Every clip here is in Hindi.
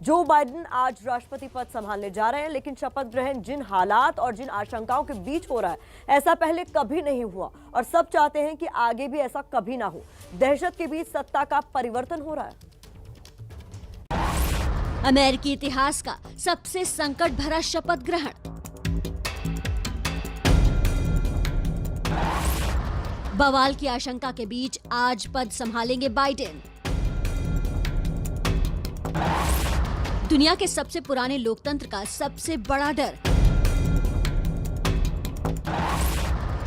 जो बाइडेन आज राष्ट्रपति पद संभालने जा रहे हैं, लेकिन शपथ ग्रहण जिन हालात और जिन आशंकाओं के बीच हो रहा है, ऐसा पहले कभी नहीं हुआ और सब चाहते हैं कि आगे भी ऐसा कभी ना हो। दहशत के बीच सत्ता का परिवर्तन हो रहा है। अमेरिकी इतिहास का सबसे संकट भरा शपथ ग्रहण। बवाल की आशंका के बीच आज पद संभालेंगे बाइडेन। दुनिया के सबसे पुराने लोकतंत्र का सबसे बड़ा डर।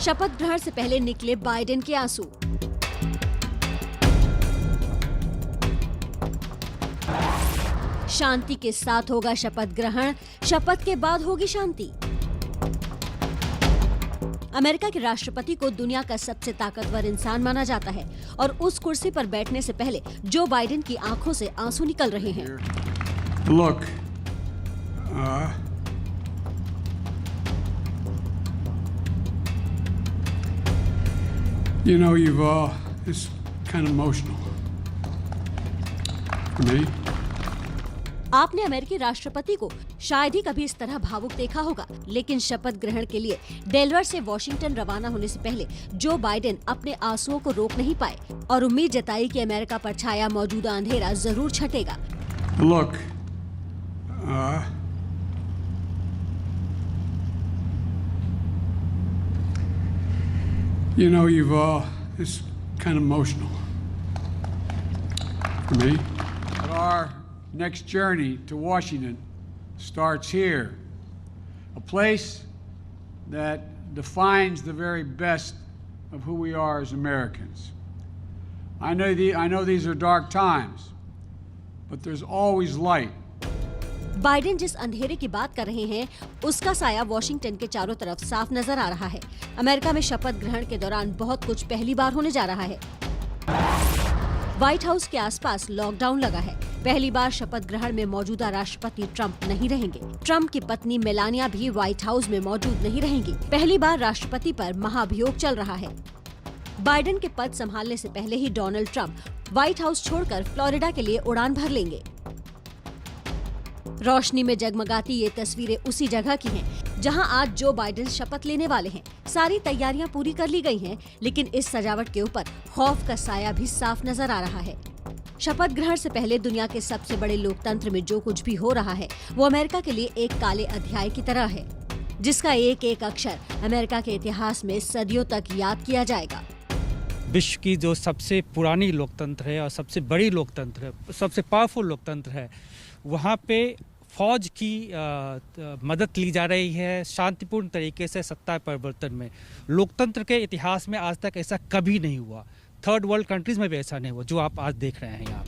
शपथ ग्रहण से पहले निकले बाइडेन के आंसू। शांति के साथ होगा शपथ ग्रहण, शपथ के बाद होगी शांति। अमेरिका के राष्ट्रपति को दुनिया का सबसे ताकतवर इंसान माना जाता है और उस कुर्सी पर बैठने से पहले जो बाइडेन की आंखों से आंसू निकल रहे हैं। Look, you know, it's kind of emotional for me. आपने अमेरिकी राष्ट्रपति को शायद ही कभी इस तरह भावुक देखा होगा, लेकिन शपथ ग्रहण के लिए डेलवर से वॉशिंगटन रवाना होने से पहले जो बाइडेन अपने आंसुओं को रोक नहीं पाए और उम्मीद जताई कि अमेरिका पर छाया मौजूदा अंधेरा जरूर छटेगा। Look, you know, it's kind of emotional for me. But our next journey to Washington starts here, a place that defines the very best of who we are as Americans. I know these are dark times, but there's always light. Biden जिस अंधेरे की बात कर रहे हैं, उसका साया वॉशिंगटन के चारों तरफ साफ नजर आ रहा है। अमेरिका में शपथ ग्रहण के दौरान बहुत कुछ पहली बार होने जा रहा है। व्हाइट हाउस के आसपास लॉकडाउन लगा है। पहली बार शपथ ग्रहण में मौजूदा राष्ट्रपति ट्रंप नहीं रहेंगे। ट्रंप की पत्नी मेलानिया भी व्हाइट हाउस में मौजूद नहीं रहेंगी। पहली बार राष्ट्रपति पर महाभियोग चल रहा है। बाइडेन के पद संभालने से पहले ही डोनाल्ड ट्रंप व्हाइट हाउस छोड़कर फ्लोरिडा के लिए उड़ान भर लेंगे। रोशनी में जगमगाती ये तस्वीरें उसी जगह की हैं, जहां आज जो बाइडेन शपथ लेने वाले हैं। सारी तैयारियां पूरी कर ली गई हैं, लेकिन इस सजावट के ऊपर खौफ का साया भी साफ नजर आ रहा है। शपथ ग्रहण से पहले दुनिया के सबसे बड़े लोकतंत्र में जो कुछ भी हो रहा है, वो अमेरिका के लिए एक काले अध्याय की तरह है, जिसका एक एक अक्षर अमेरिका के इतिहास में सदियों तक याद किया जाएगा। विश्व की जो सबसे पुरानी लोकतंत्र है और सबसे बड़ी लोकतंत्र है, सबसे पावरफुल लोकतंत्र है, वहाँ पे फौज की मदद ली जा रही है शांतिपूर्ण तरीके से सत्ता परिवर्तन में। लोकतंत्र के इतिहास में आज तक ऐसा कभी नहीं हुआ। थर्ड वर्ल्ड कंट्रीज में भी ऐसा नहीं हुआ जो आप आज देख रहे हैं यहाँ।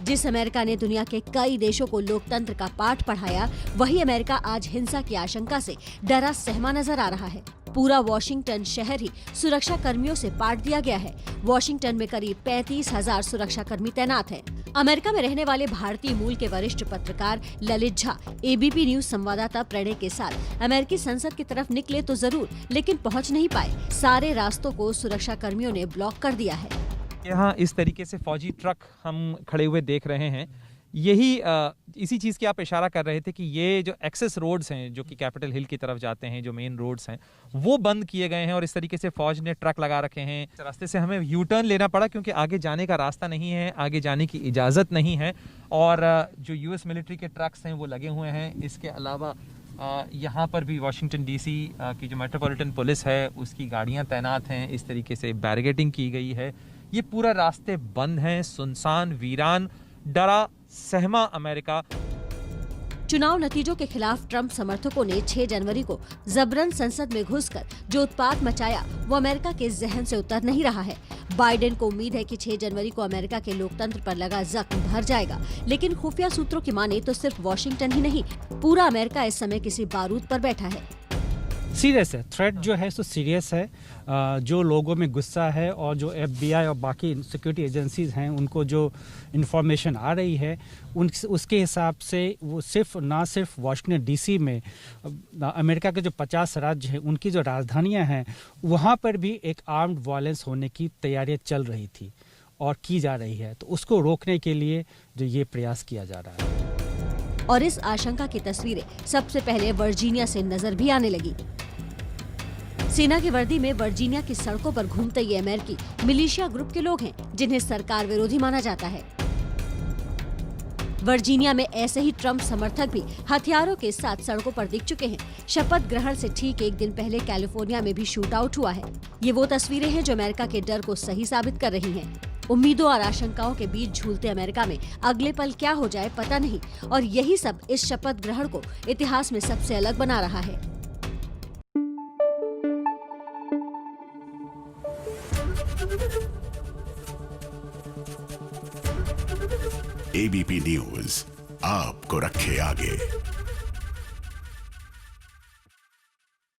जिस अमेरिका ने दुनिया के कई देशों को लोकतंत्र का पाठ पढ़ाया, वही अमेरिका आज हिंसा की आशंका से डरा सहमा नजर आ रहा है। पूरा वॉशिंगटन शहर ही सुरक्षा कर्मियों से पाट दिया गया है। वॉशिंगटन में करीब 35,000 सुरक्षा कर्मी तैनात हैं। अमेरिका में रहने वाले भारतीय मूल के वरिष्ठ पत्रकार ललित झा एबीपी न्यूज संवाददाता प्रणय के साथ अमेरिकी संसद की तरफ निकले तो जरूर, लेकिन पहुंच नहीं पाए। सारे रास्तों को सुरक्षा कर्मियों ने ब्लॉक कर दिया है। यहाँ इस तरीके से फौजी ट्रक हम खड़े हुए देख रहे हैं। यही इसी चीज़ की आप इशारा कर रहे थे कि ये जो एक्सेस रोड्स हैं जो कि कैपिटल हिल की तरफ जाते हैं, जो मेन रोड्स हैं, वो बंद किए गए हैं और इस तरीके से फौज ने ट्रक लगा रखे हैं। इस रास्ते से हमें यू टर्न लेना पड़ा क्योंकि आगे जाने का रास्ता नहीं है, आगे जाने की इजाज़त नहीं है। और जो यूएस मिलिट्री के ट्रक्स हैं वो लगे हुए हैं। इसके अलावा यहाँ पर भी वॉशिंगटन डीसी की जो मेट्रोपॉलिटन पुलिस है उसकी गाड़ियाँ तैनात हैं। इस तरीके से बैरिकेडिंग की गई है। ये पूरा रास्ते बंद हैं, सुनसान, वीरान, डरा सहमा अमेरिका। चुनाव नतीजों के खिलाफ ट्रंप समर्थकों ने 6 जनवरी को जबरन संसद में घुसकर जो उत्पात मचाया, वो अमेरिका के जहन से उतर नहीं रहा है। बाइडेन को उम्मीद है कि 6 जनवरी को अमेरिका के लोकतंत्र पर लगा जख्म भर जाएगा, लेकिन खुफिया सूत्रों की माने तो सिर्फ वॉशिंगटन ही नहीं, पूरा अमेरिका इस समय किसी बारूद पर बैठा है। सीरियस है, थ्रेट जो है सो सीरियस है। जो लोगों में गुस्सा है और जो FBI और बाकी सिक्योरिटी एजेंसीज हैं उनको जो इन्फॉर्मेशन आ रही है उसके हिसाब से वो ना सिर्फ वाशिंगटन DC में अमेरिका के जो 50 राज्य हैं उनकी जो राजधानियां हैं वहाँ पर भी एक आर्म्ड वायलेंस होने की तैयारियां चल रही थी। और की जा रही है, तो उसको रोकने के लिए जो ये प्रयास किया जा रहा है। और इस आशंका की तस्वीरें सबसे पहले वर्जीनिया से नजर भी आने लगी। सेना की वर्दी में वर्जीनिया की सड़कों पर घूमते ये अमेरिकी मिलिशिया ग्रुप के लोग हैं, जिन्हें सरकार विरोधी माना जाता है। वर्जीनिया में ऐसे ही ट्रंप समर्थक भी हथियारों के साथ सड़कों पर दिख चुके हैं। शपथ ग्रहण से ठीक एक दिन पहले कैलिफोर्निया में भी शूट आउट हुआ है। ये वो तस्वीरें हैं जो अमेरिका के डर को सही साबित कर रही हैं। उम्मीदों और आशंकाओं के बीच झूलते अमेरिका में अगले पल क्या हो जाए पता नहीं, और यही सब इस शपथ ग्रहण को इतिहास में सबसे अलग बना रहा है। एबीपी न्यूज आपको रखे आगे।